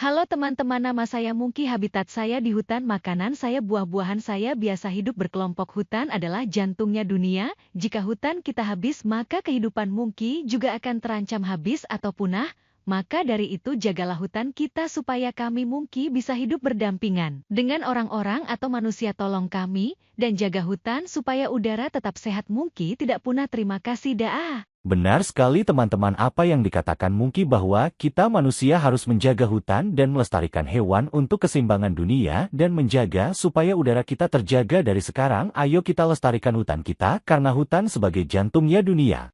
Halo teman-teman, nama saya Mungki. Habitat saya di hutan, makanan saya buah-buahan saya biasa hidup berkelompok. Hutan adalah jantungnya dunia. Jika hutan kita habis, maka kehidupan Mungki juga akan terancam habis atau punah. Maka dari itu jagalah hutan kita supaya kami Mungki bisa hidup berdampingan dengan orang-orang atau manusia. Tolong kami dan jaga hutan supaya udara tetap sehat, Mungki tidak punah. Terima kasih dah. Benar sekali teman-teman, apa yang dikatakan Mungki bahwa kita manusia harus menjaga hutan dan melestarikan hewan untuk keseimbangan dunia dan menjaga supaya udara kita terjaga. Dari sekarang, ayo kita lestarikan hutan kita karena hutan sebagai jantungnya dunia.